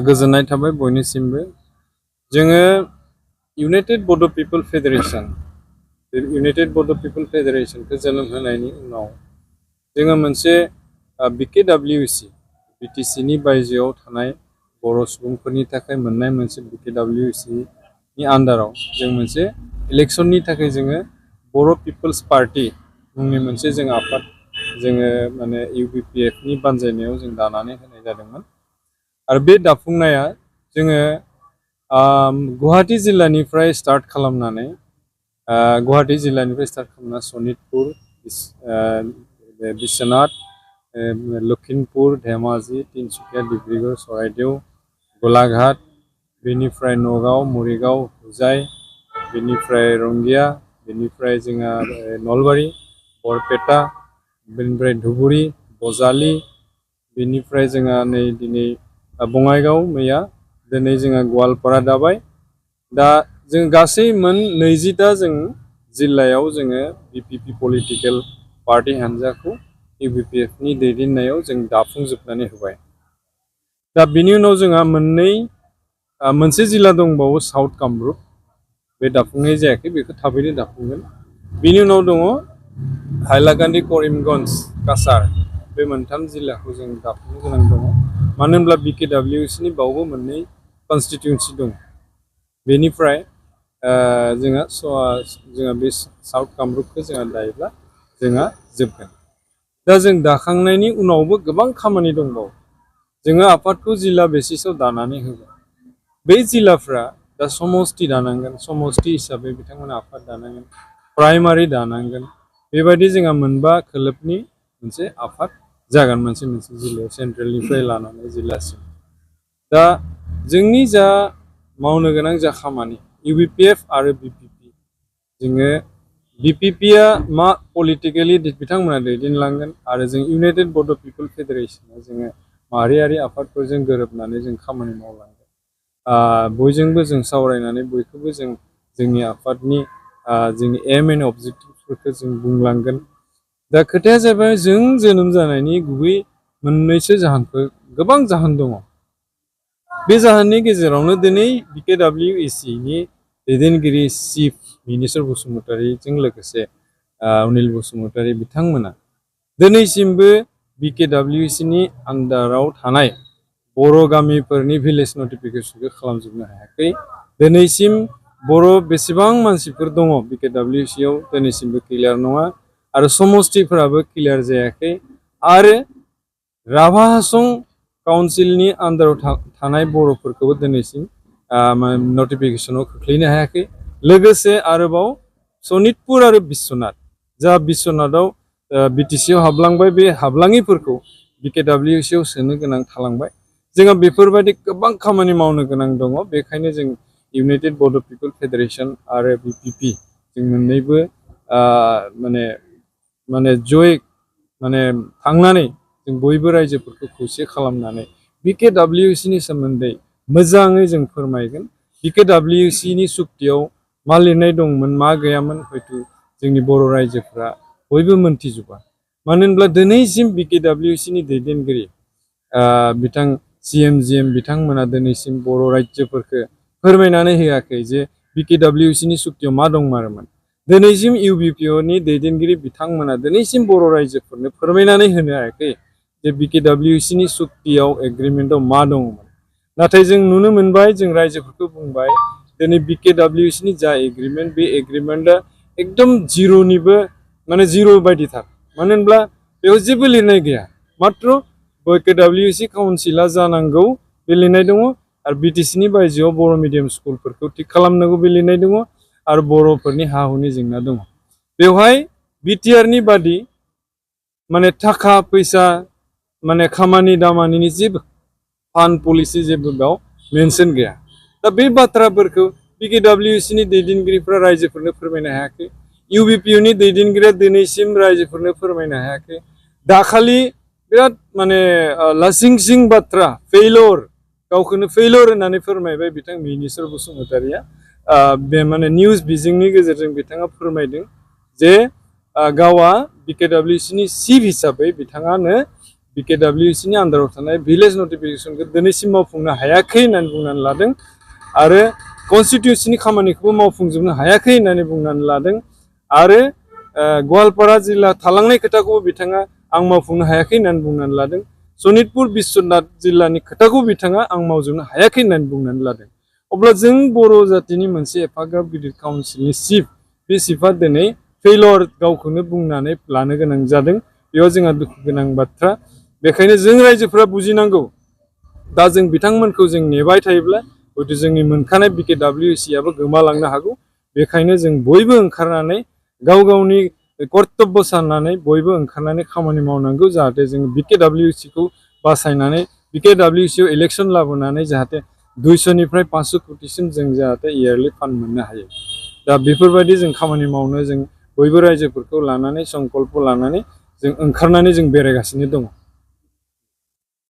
गोजोननाय थाबाय बयनिसिमबो जोङो इउनाइटेड बड' पिपल फेडारेशन इउनाइटेड बड' पिपल फेडारेशनखौ जोनोम होनायनि उनाव जोङो मोनसे BKWC BTC नि बायजोआव थानाय बर' सुबुंफोरनि थाखाय मोननाय मोनसे BKWC नि आन्डाराव जों मोनसे इलेक्शननि थाखाय जोङो बर' पिपल्स पार्टी मुंनि मोनसे जों आफाद जोङो माने UBPF नि बानजायनायाव जों दानानै होनाय जादोंमोन आरो बे दाफुंनाया जोङो गुवाहाटी जिल्लानिफ्राय स्टार्ट खालामनानै सनितपुर बिश्वनाथ लखिमपुर धेमाजि तिनसुकिया डिब्रुगढ़ चराइदेव गलाघाट बेनिफ्राय नगाव मरिगाव हुजाय बेनिफ्राय रंगिया बेनिफ्राय जोंहा नलबारि बरपेटा बेनिफ्राय धुबुरी बजालि बेनिफ्राय जोंहा नै दिनै बङाइगाव मैया दिनै जोंहा गवालपारा दाबाय दा जों गासै मोन 20टा जों जिल्लायाव जोङो BPP पलिटिकल पार्टी हान्जाखौ UBPF नि दैदेननायाव जों दाफुंजोबनानै होबाय दा बिनि उनाव जोंहा मोनसे जिल्ला दंबावो साउथ कामरुप बे दाफुंनाय जायाखै बेखौ थाबैनो दाफुंगोन बिनि उनाव दङ हाइलाकान्दि करिमगंज काछार बे मोनथाम जिल्लाखौ जों दाफुंनो गोनां दङ मानो होनब्ला BKWC नि बावबो मोननै कन्स्टिट्युएन्सि दं बेनिफ्राय जोंहा बे साउथ कामरुपखौ जोंहा दायोब्ला जोंहा जोबगोन दा जों दाखांनायनि उनावबो गोबां खामानि दंबावो जोङो आफादखौ जिल्ला बेसिसाव दानानै होबाय बे जिल्लाफ्रा दा समस्ति दानांगोन समस्ति हिसाबै बिथांमोना आफाद दानांगोन प्राइमारि दानांगोन बेबायदि जोंहा मोनबा खोलोबनि मोनसे आफाद जागोन मोनसे जिल्लायाव सेन्ट्रेलनिफ्राय लानानै जिल्लासिम दा जोंनि जा मावनो गोनां जा खामानि UBPF आरो BPP जोङो BPP आ मा पलिटिकेलि बिथांमोना दैदेनलांगोन आरो जों इउनाइटेड बड' पिपल फेडारेशनआ जोङो माहारियारि आफादफोरजों गोरोबनानै जों खामानि मावलांगोन बयजोंबो जों सावरायनानै बयखौबो जों जोंनि आफादनि जोंनि एम एन्ड अबजेक्टिभफोरखौ जों बुंलांगोन दा खोथाया जाबाय जों जोनोम जानायनि गुबै मोननैसो जाहोनफोर गोबां जाहोन दङ बे जाहोननि गेजेरावनो दिनै BKWC नि दैदेनगिरि चिफ मिनिस्टार बसुमतारीजों लोगोसे अनिल बसुमतारी बिथांमोना दिनैसिमबो BKWC नि आन्डाराव थानाय बर' गामिफोरनि भिलेज नटिफिकेशनखौ खालामजोबनो हायाखै दिनैसिम बर' बेसेबां मानसिफोर दङ BKWC आव दिनैसिमबो क्लियार नङा आरो समस्तिफोराबो क्लियार जायाखै आरो राभा हासं काउन्सिलनि आन्डाराव थानाय बर'फोरखौबो दिनैसिम नटिफिकेशनाव खोख्लैनो हायाखै लोगोसे आरोबाव सनितपुर आरो बिश्वनाथ जा बिश्वनाथाव BTC आव हाबलांबाय बे हाबलाङिफोरखौ BKWC आव सोनो गोनां थालांबाय जोंहा बेफोरबायदि गोबां खामानि मावनो गोनां दङ बेखायनो जों इउनाइटेड बड' पिपल फेडारेशन आरो BPP जों मोननैबो माने जय थांनानै जों बयबो रायजोफोरखौ खौसे खालामनानै BKWC नि सोमोन्दै मोजाङै जों फोरमायगोन BKWC नि सुक्तियाव मा लिरनाय दंमोन मा गैयामोन हयथ' जोंनि बर' रायजोफ्रा बयबो मोनथिजोबा मानो होनब्ला दिनैसिम BKWC नि दैदेनगिरि बिथां CM बिथांमोना दिनैसिम बर' रायजोफोरखौ फोरमायनानै होआखै जे BKWC नि सुक्तियाव मा दंमारोमोन दिनैसिम UBPO नि दैदेनगिरि बिथांमोना दिनैसिम बर' रायजोफोरनो फोरमायनानै होनो हायाखै जे BKWC नि सुक्तियाव एग्रिमेन्टआव मा दंमोन नाथाय जों नुनो मोनबाय जों रायजोफोरखौ बुंबाय दिनै BKWC नि जा एग्रिमेन्ट बे एग्रिमेन्टआ एकदम जिर'निबो जिर' बायदिथार मानो होनब्ला बेयाव जेबो लिरनाय गैया मात्र BKWC काउन्सिला जानांगौ बे लिरनाय दङ आरो BTC नि बायजोआव बर' मिडियाम स्कुलफोरखौ थिक खालामनांगौ बे लिरनाय दङ आरो बर'फोरनि हा हुनि जेंना दङ बेवहाय BTR नि बादि थाखा फैसा खामानि दामानिनि जेबो फान्ड पलिसि जेबो बेयाव मेनसन गैया दा बे बाथ्राफोरखौ BKWC नि दैदेनगिरिफ्रा रायजोफोरनो फोरमायनो हायाखै UBPO नि दैदेनगिरिया दिनैसिम रायजोफोरनो फोरमायनो हायाखै दाखालि बिराद लासिं सिं बाथ्रा फेइलर गावखौनो फेइलर होननानै फोरमायबाय बिथां मिनिस्टार बसुमतारीया बे निउज बिजोंनि गेजेरजों बिथाङा फोरमायदों जे गावा BKWC नि चिफ हिसाबै बिथाङानो BKWC नि आन्दाराव थानाय भिलेज नटिफिकेसनखौ दिनैसिम मावफुंनो हायाखै होननानै बुंनानै लादों आरो कनस्टिटिउन्सिनि खामानिखौबो मावफुंजोबनो हायाखै होननानै बुंनानै लादों आरो गवालपारा जिल्ला थालांनाय खोथाखौबो बिथाङा आं मावफुंनो हायाखै होननानै बुंनानै लादों सनितपुर बिश्वनाथ जिल्लानि खोथाखौ बिथाङा आं मावजोबनो हायाखै होननानै बुंनानै लादों अब्ला जों बर' जातिनि मोनसे एफाग्राब गिदिर काउन्सिलनि चिफ बे चिफआ दिनै फेलर गावखौनो बुंनानै लानो गोनां जादों बेयाव जोंहा दुखु गोनां बाथ्रा बेखायनो जों रायजोफोरा बुजिनांगौ दा जों बिथांमोनखौ जों नेबाय थायोब्ला हयथ' जोंनि मोनखानाय BKWC आबो गोमालांनो हागौ बेखायनो जों बयबो ओंखारनानै गाव गावनि कर्तब्य साननानै बयबो ओंखारनानै खामानि मावनांगौ जाहाथे जों BKWC खौ बासायनानै BKWC आव इलेक्सन लाबोनानै जाहाथे 200 निफ्राय 500 कोटिसिम जों जाहाथे इयारलि फान्ड मोननो हायो दा बेफोरबायदि जों खामानि मावनो जों बयबो रायजोफोरखौ लानानै संकल्प लानानै जों ओंखारनानै जों बेरायगासिनो दङ